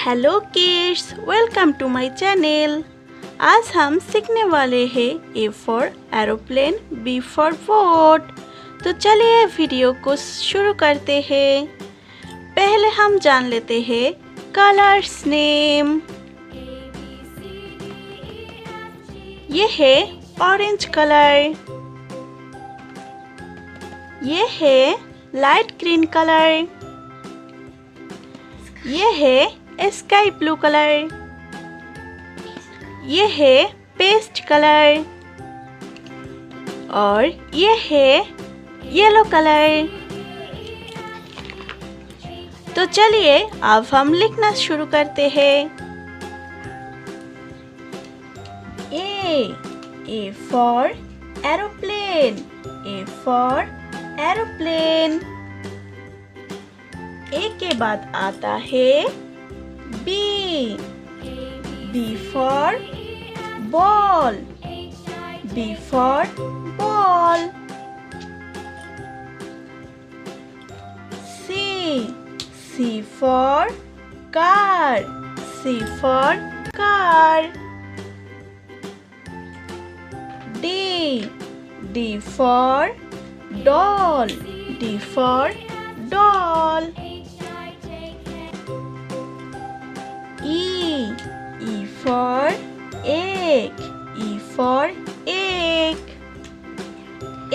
Hello kids, welcome to my channel. आज हम सीखने वाले हैं A for aeroplane, B for boat. तो चलिए वीडियो को शुरू करते हैं। पहले हम जान लेते हैं कलर्स नेम। ये है ऑरेंज कलर, ये है लाइट ग्रीन कलर, ये है स्काई ब्लू कलर, ये है पेस्ट कलर और ये है येलो कलर। तो चलिए अब हम लिखना शुरू करते हैं। A for aeroplane, A for aeroplane. A के बाद आता है B, B for ball, B for ball. C for car, C for car. D for doll, D for doll. E for egg, E for egg.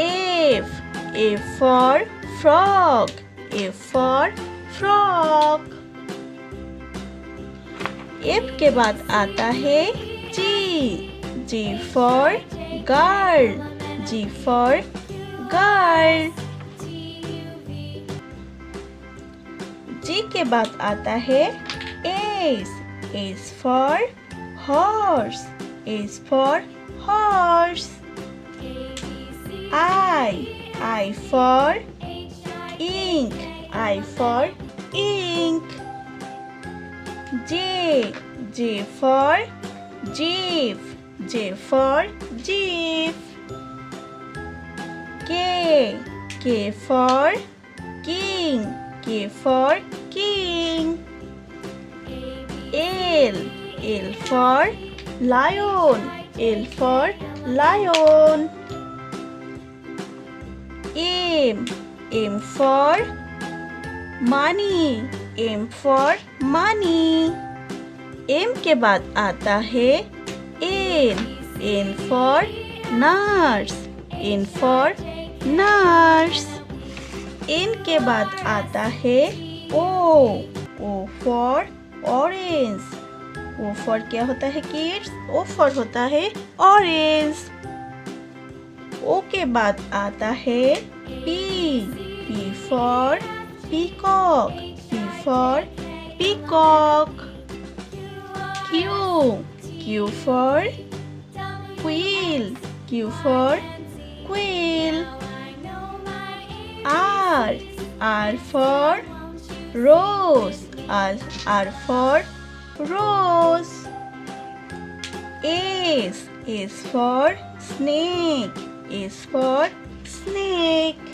A for frog, A for frog. F के बाद आता है G for girl, G for girl. G के बाद आता है H for horse, H for horse. I for ink, I for ink. J for jeep, J for jeep. K for king, K for king. L for lion, L for lion. M for money, M for money. M के बाद आता है N for nurse, N for nurse. N के बाद आता है O for orange. O for क्या होता है किड्स? O for होता है ऑरेंज। O के बाद आता है P for peacock, P for peacock. Q for quill, Q for quill. R for rose, R for rose. S for snake, S for snake.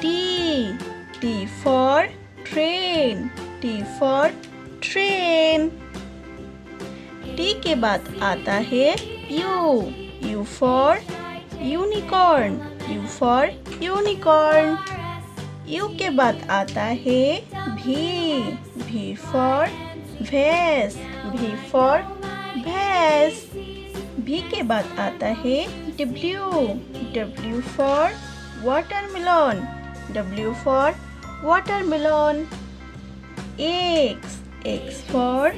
T for train, T for train. T के बाद आता है U for unicorn, U for unicorn. U के बाद आता है V for भैंस, V for भैंस. V के बाद आता है W for watermelon, W for watermelon. X for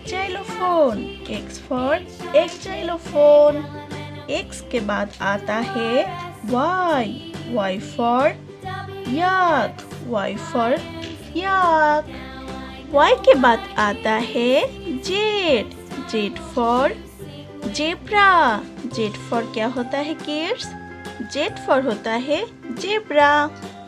xylophone, X for xylophone. X के बाद आता है Y for yak, Y for yak. Y के बाद आता है Z for zebra. Z for क्या होता है किड्स? Z for होता है zebra.